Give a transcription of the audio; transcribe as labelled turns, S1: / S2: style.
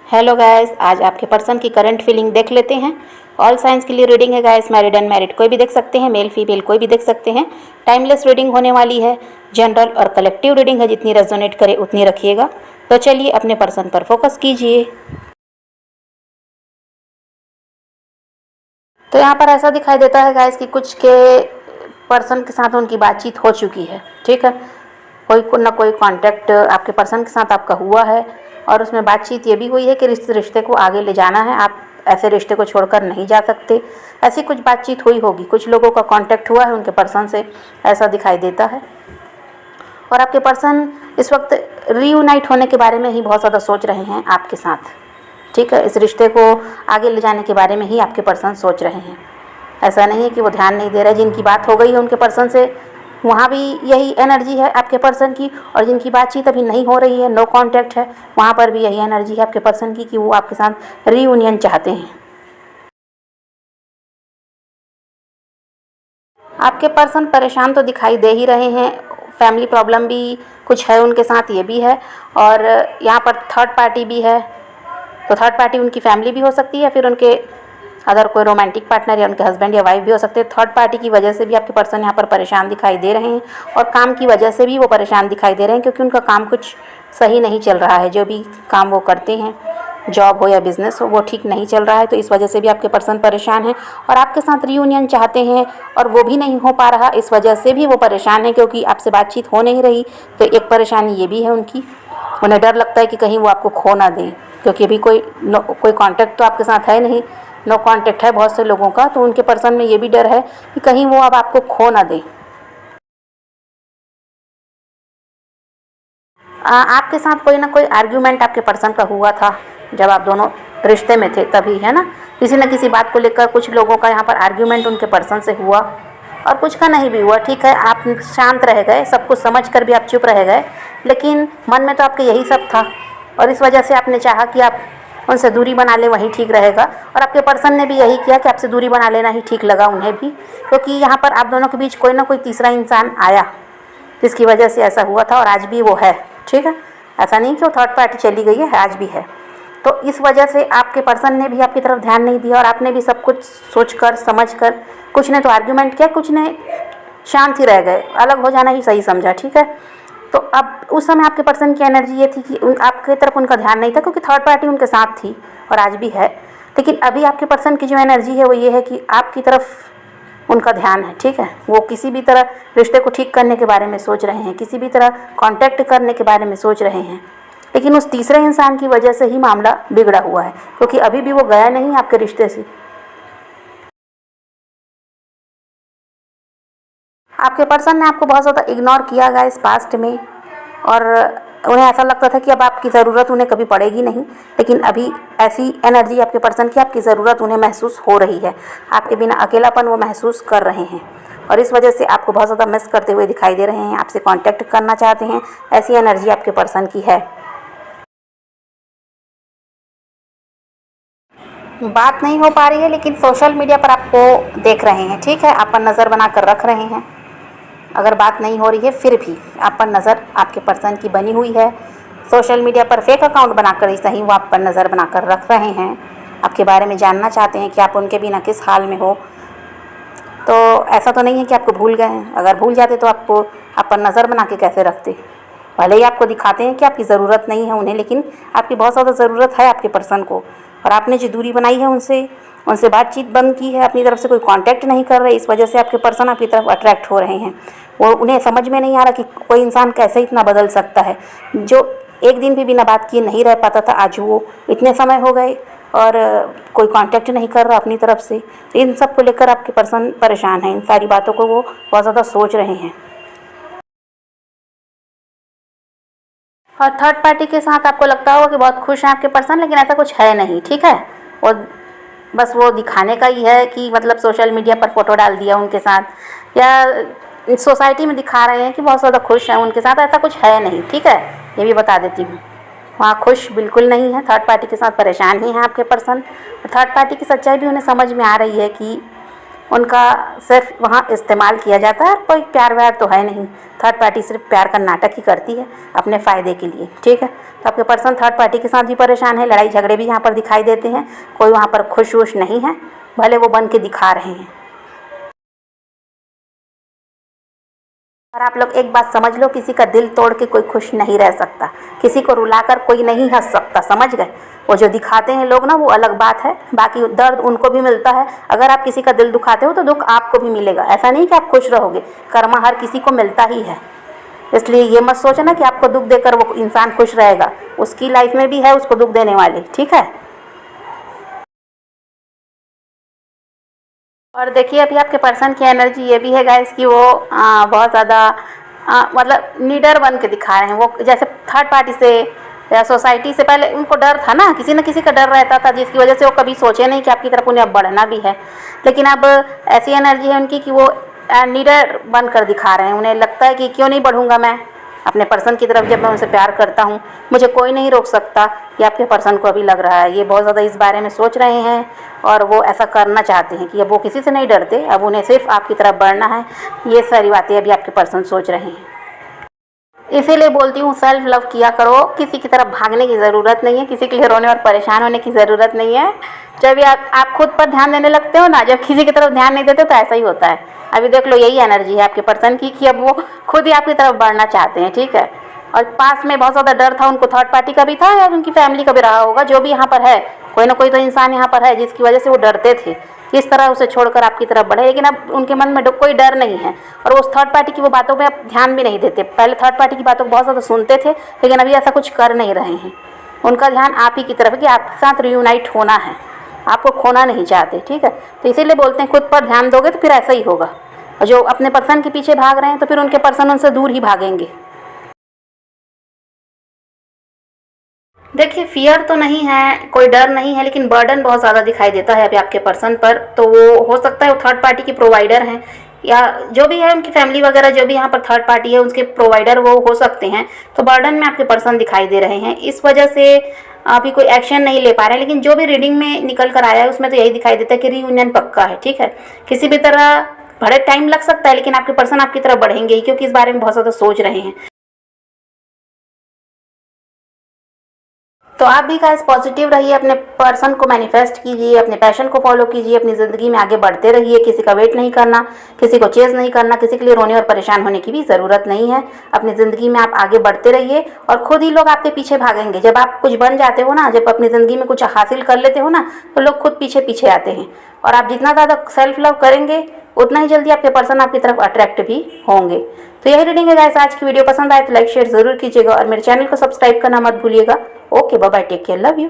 S1: Hello guys, आज आपके person की करंट फीलिंग देख लेते हैं। ऑल साइंस के लिए रीडिंग है गाइस, मैरिड अनमैरिड कोई भी देख सकते हैं, मेल फीमेल कोई भी देख सकते हैं। टाइमलेस रीडिंग होने वाली है, जनरल और कलेक्टिव रीडिंग है, जितनी रेजोनेट करे उतनी रखिएगा। तो चलिए अपने पर्सन पर फोकस कीजिए। तो यहाँ पर ऐसा दिखाई देता है गाइस कि कुछ के पर्सन के साथ उनकी बातचीत हो चुकी है, ठीक है। कोई ना कोई कांटेक्ट आपके पर्सन के साथ आपका हुआ है और उसमें बातचीत ये भी हुई है कि इस रिश्ते को आगे ले जाना है, आप ऐसे रिश्ते को छोड़कर नहीं जा सकते। ऐसी कुछ बातचीत हुई होगी, कुछ लोगों का कांटेक्ट हुआ है उनके पर्सन से, ऐसा दिखाई देता है। और आपके पर्सन इस वक्त रीयूनाइट होने के बारे में ही बहुत ज़्यादा सोच रहे हैं आपके साथ, ठीक है। इस रिश्ते को आगे ले जाने के बारे में ही आपके पर्सन सोच रहे हैं। ऐसा नहीं है कि वो ध्यान नहीं दे रहे। जिनकी बात हो गई है उनके पर्सन से, वहाँ भी यही एनर्जी है आपके पर्सन की, और जिनकी बातचीत अभी नहीं हो रही है, नो कांटेक्ट है, वहाँ पर भी यही एनर्जी है आपके पर्सन की कि वो आपके साथ रीयूनियन चाहते हैं। आपके पर्सन परेशान तो दिखाई दे ही रहे हैं, फैमिली प्रॉब्लम भी कुछ है उनके साथ, ये भी है। और यहाँ पर थर्ड पार्टी भी है, तो थर्ड पार्टी उनकी फैमिली भी हो सकती है, फिर उनके अदर कोई रोमांटिक पार्टनर या उनके हस्बैंड या वाइफ भी हो सकते हैं। थर्ड पार्टी की वजह से भी आपके पर्सन यहाँ पर परेशान दिखाई दे रहे हैं, और काम की वजह से भी वो परेशान दिखाई दे रहे हैं, क्योंकि उनका काम कुछ सही नहीं चल रहा है। जो भी काम वो करते हैं, जॉब हो या बिजनेस हो, वो ठीक नहीं चल रहा है। तो इस वजह से भी आपके पर्सन परेशान हैं और आपके साथ रीयूनियन चाहते हैं, और वो भी नहीं हो पा रहा, इस वजह से भी वो परेशान है, क्योंकि आपसे बातचीत हो नहीं रही। तो एक परेशानी ये भी है उनकी, उन्हें डर लगता है कि कहीं वो आपको खो ना दें, क्योंकि अभी कोई कांटेक्ट तो आपके साथ है नहीं, नो कांटेक्ट है बहुत से लोगों का। तो उनके पर्सन में ये भी डर है कि कहीं वो अब आपको खो ना दें। आपके साथ कोई ना कोई आर्ग्यूमेंट आपके पर्सन का हुआ था जब आप दोनों रिश्ते में थे, तभी, है ना। किसी न किसी बात को लेकर कुछ लोगों का यहाँ पर आर्ग्यूमेंट उनके पर्सन से हुआ, और कुछ का नहीं भी हुआ, ठीक है। आप शांत रह गए, सब कुछ समझ कर भी आप चुप रह गए, लेकिन मन में तो आपके यही सब था, और इस वजह से आपने चाहा कि आप उनसे दूरी बना लें, वही ठीक रहेगा। और आपके पर्सन ने भी यही किया कि आपसे दूरी बना लेना ही ठीक लगा उन्हें भी, क्योंकि यहाँ पर आप दोनों के बीच कोई ना कोई तीसरा इंसान आया, जिसकी वजह से ऐसा हुआ था, और आज भी वो है, ठीक है। ऐसा नहीं कि वो थर्ड पार्टी चली गई है, आज भी है। तो इस वजह से आपके पर्सन ने भी आपकी तरफ ध्यान नहीं दिया, और आपने भी सब कुछ सोचकर समझकर, कुछ ने तो आर्ग्यूमेंट किया, कुछ ने शांत ही रह गए, अलग हो जाना ही सही समझा, ठीक है। तो अब उस समय आपके पर्सन की एनर्जी ये थी कि आपकी तरफ उनका ध्यान नहीं था, क्योंकि थर्ड पार्टी उनके साथ थी और आज भी है। लेकिन अभी आपके पर्सन की जो एनर्जी है वो ये है कि आपकी तरफ उनका ध्यान है, ठीक है। वो किसी भी तरह रिश्ते को ठीक करने के बारे में सोच रहे हैं, किसी भी तरह कांटेक्ट करने के बारे में सोच रहे हैं, लेकिन उस तीसरे इंसान की वजह से ही मामला बिगड़ा हुआ है, क्योंकि अभी भी वो गया नहीं आपके रिश्ते से। आपके पर्सन ने आपको बहुत ज़्यादा इग्नोर किया गया इस पास्ट में, और उन्हें ऐसा लगता था कि अब आपकी ज़रूरत उन्हें कभी पड़ेगी नहीं, लेकिन अभी ऐसी एनर्जी आपके पर्सन की, आपकी ज़रूरत उन्हें महसूस हो रही है। आपके बिना अकेलापन वो महसूस कर रहे हैं, और इस वजह से आपको बहुत ज़्यादा मिस करते हुए दिखाई दे रहे हैं, आपसे कांटेक्ट करना चाहते हैं। ऐसी एनर्जी आपके पर्सन की है। बात नहीं हो पा रही है, लेकिन सोशल मीडिया पर आपको देख रहे हैं, ठीक है। आप पर नज़र बना कर रख रहे हैं। अगर बात नहीं हो रही है फिर भी आप पर नज़र आपके पर्सन की बनी हुई है। सोशल मीडिया पर फेक अकाउंट बनाकर ही सही वो आप पर नज़र बनाकर रख रहे हैं, आपके बारे में जानना चाहते हैं कि आप उनके बिना किस हाल में हो। तो ऐसा तो नहीं है कि आपको भूल गए हैं, अगर भूल जाते तो आपको आप पर नज़र बना के कैसे रखते। भले ही आपको दिखाते हैं कि आपकी ज़रूरत नहीं है उन्हें, लेकिन आपकी बहुत ज़्यादा ज़रूरत है आपके पर्सन को। और आपने जो दूरी बनाई है उनसे उनसे बातचीत बंद की है, अपनी तरफ से कोई कांटेक्ट नहीं कर रहे, इस वजह से आपके पर्सन आपकी तरफ अट्रैक्ट हो रहे हैं। वो उन्हें समझ में नहीं आ रहा कि कोई इंसान कैसे इतना बदल सकता है। जो एक दिन भी बिना बात किए नहीं रह पाता था, आज वो इतने समय हो गए और कोई कांटेक्ट नहीं कर रहा अपनी तरफ से। तो इन सब को लेकर आपके पर्सन परेशान हैं, इन सारी बातों को वो बहुत ज़्यादा सोच रहे हैं। और थर्ड पार्टी के साथ आपको लगता होगा कि बहुत खुश हैं आपके पर्सन, लेकिन ऐसा कुछ है नहीं, ठीक है। और बस वो दिखाने का ही है कि मतलब सोशल मीडिया पर फ़ोटो डाल दिया उनके साथ, या सोसाइटी में दिखा रहे हैं कि बहुत ज़्यादा खुश हैं उनके साथ, ऐसा कुछ है नहीं, ठीक है। ये भी बता देती हूँ, वहाँ खुश बिल्कुल नहीं है। थर्ड पार्टी के साथ परेशान ही हैं आपके पर्सन। और थर्ड पार्टी की सच्चाई भी उन्हें समझ में आ रही है कि उनका सिर्फ वहाँ इस्तेमाल किया जाता है, कोई प्यार व्यार तो है नहीं। थर्ड पार्टी सिर्फ प्यार का नाटक ही करती है अपने फ़ायदे के लिए, ठीक है। तो आपके पर्सन थर्ड पार्टी के साथ भी परेशान है, लड़ाई झगड़े भी यहाँ पर दिखाई देते हैं, कोई वहाँ पर खुश वुश नहीं है, भले वो बन के दिखा रहे हैं। और आप लोग एक बात समझ लो, किसी का दिल तोड़ के कोई खुश नहीं रह सकता, किसी को रुलाकर कोई नहीं हंस सकता, समझ गए। वो जो दिखाते हैं लोग ना, वो अलग बात है, बाकी दर्द उनको भी मिलता है। अगर आप किसी का दिल दुखाते हो तो दुख आपको भी मिलेगा, ऐसा नहीं कि आप खुश रहोगे, कर्मा हर किसी को मिलता ही है। इसलिए ये मत सोचना कि आपको दुख देकर वो इंसान खुश रहेगा, उसकी लाइफ में भी है उसको दुख देने वाले, ठीक है। और देखिए अभी आपके पर्सन की एनर्जी ये भी है गाइस कि वो बहुत ज़्यादा मतलब नीडर बन के दिखा रहे हैं। वो जैसे थर्ड पार्टी से या सोसाइटी से पहले उनको डर था ना, किसी न किसी का डर रहता था, जिसकी वजह से वो कभी सोचे नहीं कि आपकी तरफ उन्हें अब बढ़ना भी है। लेकिन अब ऐसी एनर्जी है उनकी कि वो नीडर बन कर दिखा रहे हैं। उन्हें लगता है कि क्यों नहीं बढ़ूँगा मैं अपने पर्सन की तरफ, जब मैं उनसे प्यार करता हूँ मुझे कोई नहीं रोक सकता। ये आपके पर्सन को अभी लग रहा है, ये बहुत ज़्यादा इस बारे में सोच रहे हैं और वो ऐसा करना चाहते हैं कि अब वो किसी से नहीं डरते, अब उन्हें सिर्फ आपकी तरफ बढ़ना है। ये सारी बातें अभी आपके पर्सन सोच रहे हैं। इसीलिए बोलती हूँ सेल्फ लव किया करो, किसी की तरफ भागने की ज़रूरत नहीं है, किसी के लिए रोने और परेशान होने की ज़रूरत नहीं है। जब भी आप खुद पर ध्यान देने लगते हो ना, जब किसी की तरफ ध्यान नहीं देते तो ऐसा ही होता है। अभी देख लो यही एनर्जी है आपके पर्सन की कि अब वो खुद ही आपकी तरफ बढ़ना चाहते हैं, ठीक है। और पास में बहुत ज़्यादा डर था उनको, थर्ड पार्टी का भी था या उनकी फैमिली का भी रहा होगा। जो भी यहाँ पर है, कोई ना कोई तो इंसान यहाँ पर है जिसकी वजह से वो डरते थे किस तरह उसे छोड़कर आपकी तरफ बढ़े। लेकिन अब उनके मन में कोई डर नहीं है और वो उस थर्ड पार्टी की वो बातों पे अब ध्यान भी नहीं देते। पहले थर्ड पार्टी की बातों को बहुत ज़्यादा सुनते थे, लेकिन अभी ऐसा कुछ कर नहीं रहे हैं। उनका ध्यान आप ही की तरफ है कि आपके साथ रियूनाइट होना है, आपको खोना नहीं चाहते, ठीक है। तो इसीलिए बोलते हैं खुद पर ध्यान दोगे तो फिर ऐसा ही होगा। और जो अपने पर्सन के पीछे भाग रहे हैं तो फिर उनके पर्सन उनसे दूर ही भागेंगे। देखिए फियर तो नहीं है, कोई डर नहीं है, लेकिन बर्डन बहुत ज़्यादा दिखाई देता है अभी आपके पर्सन पर। तो वो हो सकता है वो थर्ड पार्टी की प्रोवाइडर हैं या जो भी है उनकी फैमिली वगैरह, जो भी यहाँ पर थर्ड पार्टी है उसके प्रोवाइडर वो हो सकते हैं। तो बर्डन में आपके पर्सन दिखाई दे रहे हैं, इस वजह से अभी कोई एक्शन नहीं ले पा रहे हैं। लेकिन जो भी रीडिंग में निकल कर आया है उसमें तो यही दिखाई देता है कि रीयूनियन पक्का है, ठीक है। किसी भी तरह बड़े टाइम लग सकता है लेकिन आपके पर्सन आपकी तरफ बढ़ेंगे ही, क्योंकि इस बारे में बहुत ज़्यादा सोच रहे हैं। तो आप भी गाइस पॉजिटिव रहिए, अपने पर्सन को मैनिफेस्ट कीजिए, अपने पैशन को फॉलो कीजिए, अपनी ज़िंदगी में आगे बढ़ते रहिए। किसी का वेट नहीं करना, किसी को चेज़ नहीं करना, किसी के लिए रोने और परेशान होने की भी ज़रूरत नहीं है। अपनी ज़िंदगी में आप आगे बढ़ते रहिए और खुद ही लोग आपके पीछे भागेंगे। जब आप कुछ बन जाते हो ना, जब अपनी ज़िंदगी में कुछ हासिल कर लेते हो ना, तो लोग खुद पीछे पीछे आते हैं। और आप जितना ज़्यादा सेल्फ लव करेंगे उतना ही जल्दी आपके पर्सन आपकी तरफ अट्रैक्ट भी होंगे। तो यही रीडिंग है गाइस। आज की वीडियो पसंद आए तो लाइक शेयर ज़रूर कीजिएगा और मेरे चैनल को सब्सक्राइब करना मत भूलिएगा। Okay bye bye, take care, love you.